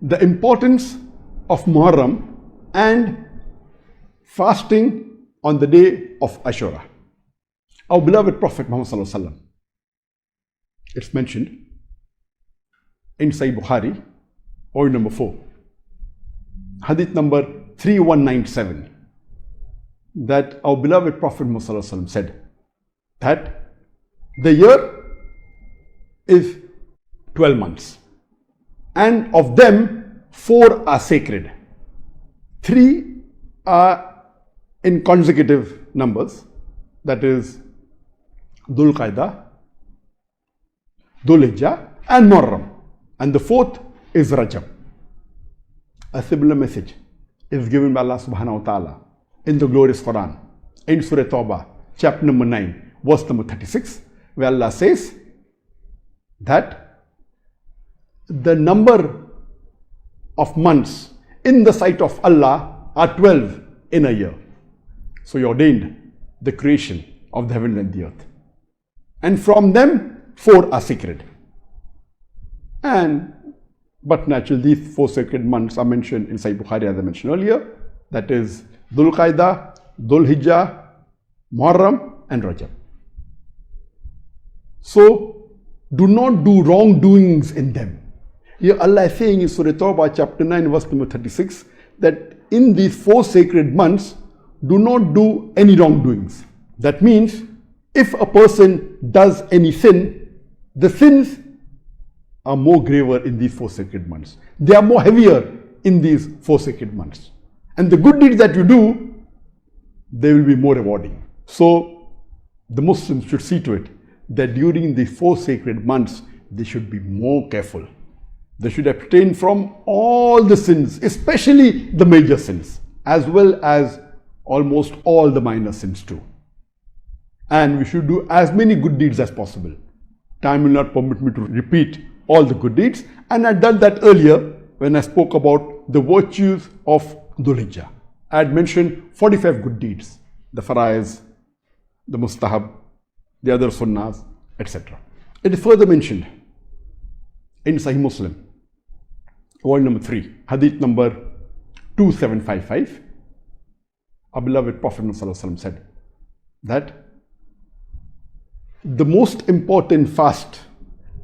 the importance of Muharram and fasting on the day of Ashoora. Our beloved Prophet Muhammad Sallallahu Alaihi Wasallam, it's mentioned in Sahih Bukhari, point number 4, hadith number 3197, that our beloved Prophet Muhammad Sallallahu Alaihi Wasallam said that the year is 12 months, and of them 4 are sacred. 3 are in consecutive numbers, that is Dhul Qaidah, Dhul Hijjah and Muharram, and the 4th is Rajab. A similar message is given by Allah subhanahu wa ta'ala in the glorious Quran, in Surah Tawbah, chapter number 9, verse number 36, where Allah says that the number of months in the sight of Allah are 12 in a year. So He ordained the creation of the heaven and the earth, and from them 4 are sacred. But naturally, these 4 sacred months are mentioned in Sahih Bukhari, as I mentioned earlier, that is Dhul Qaidah, Dhul Hijjah, Muharram and Rajab. So do not do wrongdoings in them. Here Allah is saying in Surah Tawbah chapter 9 verse number 36 that in these 4 sacred months do not do any wrongdoings. That means if a person does any sin, the sins are more graver in these 4 sacred months. They are more heavier in these 4 sacred months. And the good deeds that you do, they will be more rewarding. So the Muslims should see to it that during the 4 sacred months, they should be more careful. They should abstain from all the sins, especially the major sins, as well as almost all the minor sins too. And we should do as many good deeds as possible. Time will not permit me to repeat all the good deeds, and I had done that earlier when I spoke about the virtues of Dhul Hijjah. I had mentioned 45 good deeds, the faraiz, the mustahab, the other sunnahs, etc. It is further mentioned in Sahih Muslim, volume number 3, hadith number 2755. Our beloved Prophet ﷺ said that the most important fast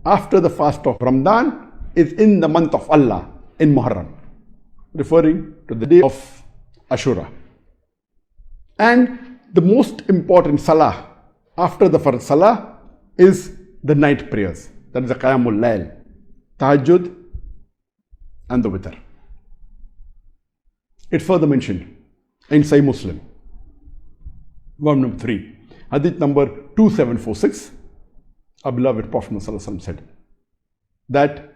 after the fast of Ramadan is in the month of Allah, in Muharram, referring to the day of Ashoora. And the most important salah after the Fard Salah is the night prayers, that is the Qiyamul Layl, Tahajjud and the Witr. It further mentioned in Sahih Muslim, volume number 3, hadith number 2746, our beloved Prophet ﷺ said that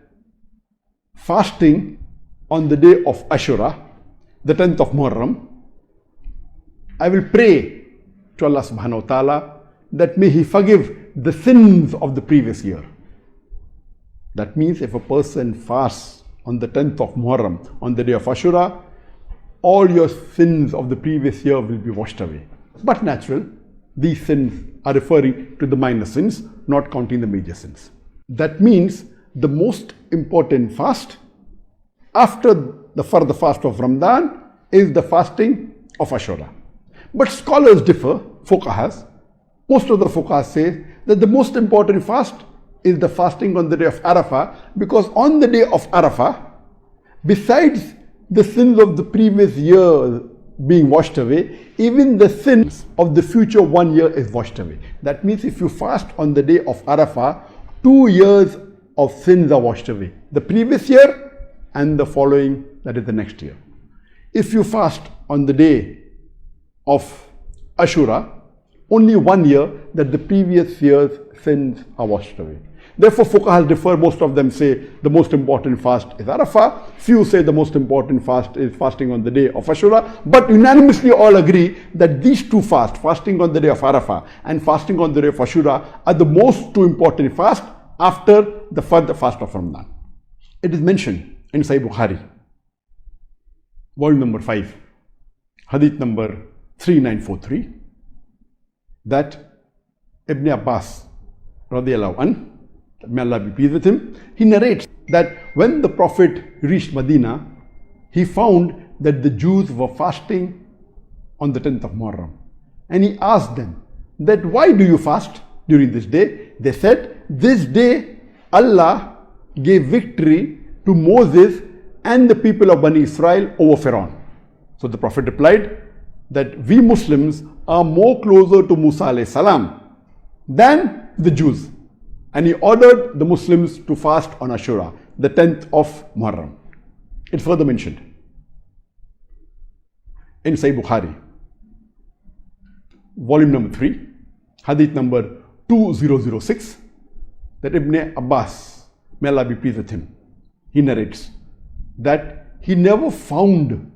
fasting on the day of Ashoora, the 10th of Muharram, I will pray to Allah subhanahu wa ta'ala that may He forgive the sins of the previous year. That means if a person fasts on the 10th of Muharram, on the day of Ashoora, all your sins of the previous year will be washed away. But natural, these sins are referring to the minor sins, not counting the major sins. That means the most important fast after the further fast of Ramadan is the fasting of Ashoora. But scholars differ, fuqahas. Most of the fuqahas say that the most important fast is the fasting on the day of Arafah, because on the day of Arafah, besides the sins of the previous year being washed away, even the sins of the future 1 year is washed away. That means if you fast on the day of Arafah, 2 years of sins are washed away. The previous year and the following, that is the next year. If you fast on the day of Ashoora, only 1 year, that the previous year's sins are washed away. Therefore, fuqahas differ. Most of them say the most important fast is Arafah. Few say the most important fast is fasting on the day of Ashoora. But unanimously all agree that these 2 fasts, fasting on the day of Arafah and fasting on the day of Ashoora, are the most 2 important fasts after the fast of Ramadan. It is mentioned in Sahih Bukhari, volume number 5, hadith number 3943, that Ibn Abbas, radiallahu anhu, may Allah be pleased with him, he narrates that when the Prophet reached Medina, he found that the Jews were fasting on the 10th of Muharram. And he asked them that, why do you fast during this day? They said, this day Allah gave victory to Moses and the people of Bani Israel over Pharaoh. So the Prophet replied that we Muslims are more closer to Musa alayhi salam than the Jews. And he ordered the Muslims to fast on Ashoora, the 10th of Muharram. It's further mentioned in Sahih Bukhari, volume number 3, hadith number 2006, that Ibn Abbas, may Allah be pleased with him, he narrates that he never found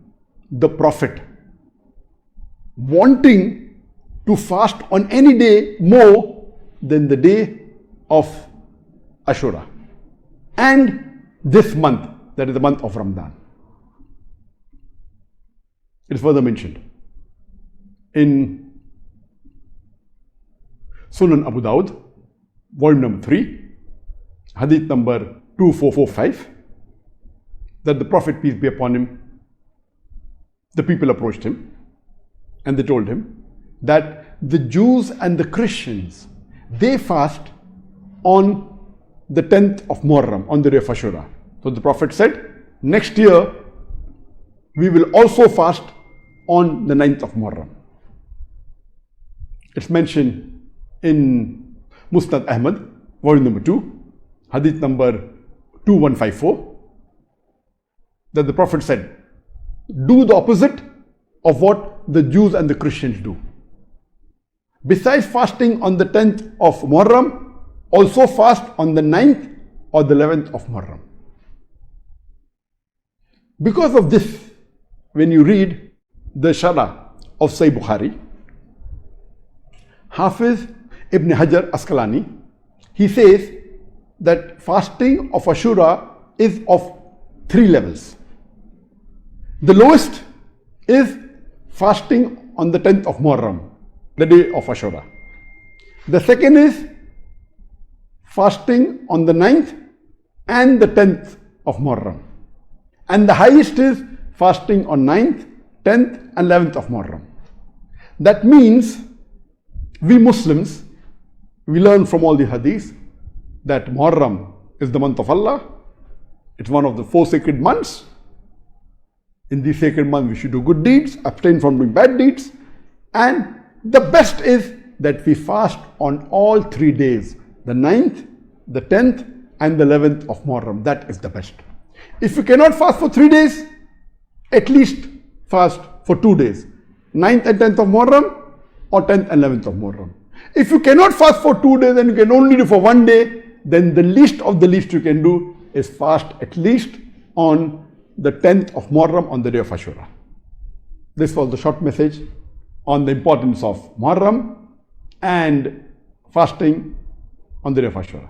the Prophet wanting to fast on any day more than the day of Ashoora and this month, that is the month of Ramadan. It is further mentioned in Sunan Abu Dawud, volume number 3, hadith number 2445, that the Prophet, peace be upon him, the people approached him and they told him that the Jews and the Christians, they fast on the 10th of Muharram, on the day of Ashoora. So the Prophet said, next year we will also fast on the 9th of Muharram. It's mentioned in Musnad Ahmad, volume number 2, hadith number 2154, that the Prophet said, do the opposite of what the Jews and the Christians do. Besides fasting on the 10th of Muharram, also fast on the 9th or the 11th of Muharram. Because of this, when you read the Sharah of Sahih Bukhari, Hafiz Ibn Hajar Asqalani, he says that fasting of Ashoora is of 3 levels. The lowest is fasting on the 10th of Muharram, the day of Ashoora. The second is fasting on the 9th and the 10th of Muharram. And the highest is fasting on 9th, 10th and 11th of Muharram. That means we Muslims, we learn from all the hadiths that Muharram is the month of Allah. It's one of the 4 sacred months. In these sacred months, we should do good deeds, abstain from doing bad deeds. And the best is that we fast on all 3 days, the 9th, the 10th and the 11th of Muharram. That is the best. If you cannot fast for 3 days, at least fast for 2 days, 9th and 10th of Muharram or 10th and 11th of Muharram. If you cannot fast for 2 days and you can only do for 1 day, then the least of the least you can do is fast at least on the 10th of Muharram, on the day of Ashoora. This was the short message on the importance of Muharram and fasting on the day of Ashoora.